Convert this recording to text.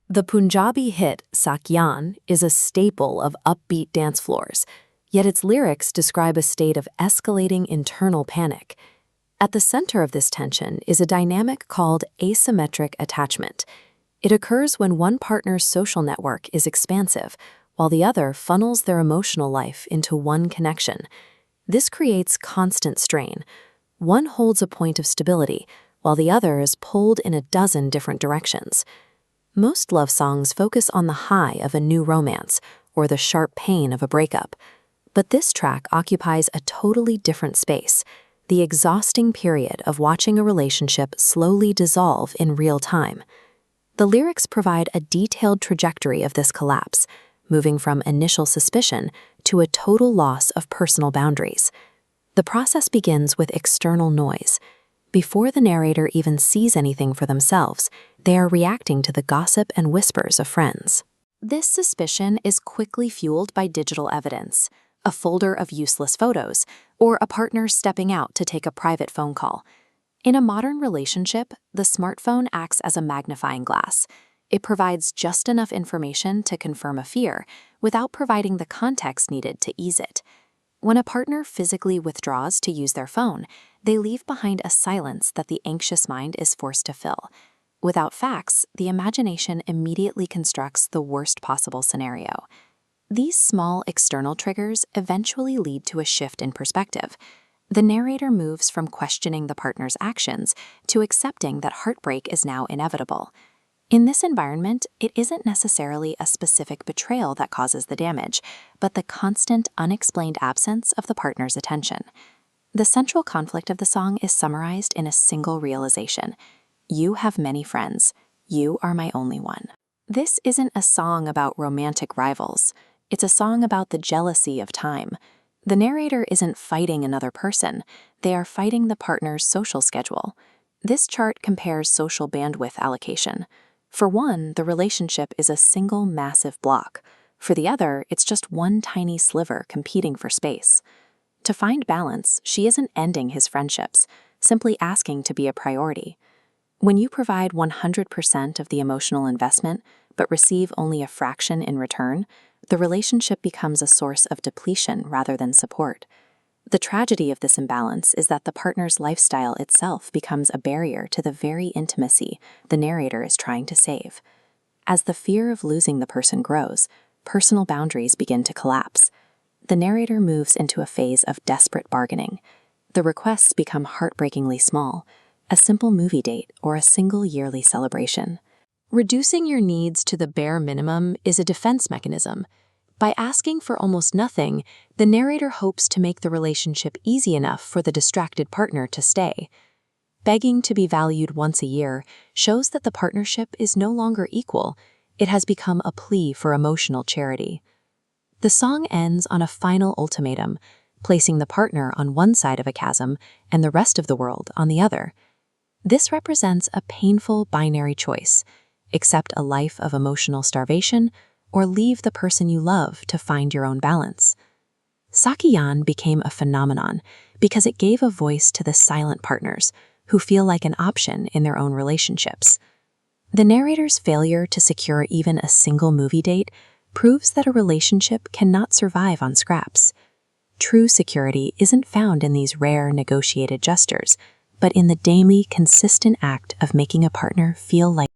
The Punjabi hit Sakhiyaan is a staple of upbeat dance floors, yet its lyrics describe a state of escalating internal panic. At the center of this tension is a dynamic called asymmetric attachment. It occurs when one partner's social network is expansive, while the other funnels their emotional life into one connection. This creates constant strain. One holds a point of stability, while the other is pulled in a dozen different directions. Most love songs focus on the high of a new romance or the sharp pain of a breakup. But this track occupies a totally different space, the exhausting period of watching a relationship slowly dissolve in real time. The lyrics provide a detailed trajectory of this collapse, moving from initial suspicion to a total loss of personal boundaries. The process begins with external noise. Before the narrator even sees anything for themselves, they are reacting to the gossip and whispers of friends. This suspicion is quickly fueled by digital evidence, a folder of useless photos, or a partner stepping out to take a private phone call. In a modern relationship, the smartphone acts as a magnifying glass. It provides just enough information to confirm a fear without providing the context needed to ease it. When a partner physically withdraws to use their phone, they leave behind a silence that the anxious mind is forced to fill. Without facts, the imagination immediately constructs the worst possible scenario. These small external triggers eventually lead to a shift in perspective. The narrator moves from questioning the partner's actions to accepting that heartbreak is now inevitable. In this environment, it isn't necessarily a specific betrayal that causes the damage, but the constant, unexplained absence of the partner's attention. The central conflict of the song is summarized in a single realization: you have many friends. You are my only one. This isn't a song about romantic rivals. It's a song about the jealousy of time. The narrator isn't fighting another person. They are fighting the partner's social schedule. This chart compares social bandwidth allocation. For one, the relationship is a single massive block. For the other, it's just one tiny sliver competing for space. To find balance, she isn't ending his friendships, simply asking to be a priority. When you provide 100% of the emotional investment, but receive only a fraction in return, the relationship becomes a source of depletion rather than support. The tragedy of this imbalance is that the partner's lifestyle itself becomes a barrier to the very intimacy the narrator is trying to save. As the fear of losing the person grows, personal boundaries begin to collapse. The narrator moves into a phase of desperate bargaining. The requests become heartbreakingly small: a simple movie date or a single yearly celebration. Reducing your needs to the bare minimum is a defense mechanism. By asking for almost nothing, the narrator hopes to make the relationship easy enough for the distracted partner to stay. Begging to be valued once a year shows that the partnership is no longer equal. It has become a plea for emotional charity. The song ends on a final ultimatum, placing the partner on one side of a chasm and the rest of the world on the other. This represents a painful binary choice: accept a life of emotional starvation or leave the person you love to find your own balance. Sakhiyaan became a phenomenon because it gave a voice to the silent partners who feel like an option in their own relationships. The narrator's failure to secure even a single movie date proves that a relationship cannot survive on scraps. True security isn't found in these rare negotiated gestures, but in the daily, consistent act of making a partner feel like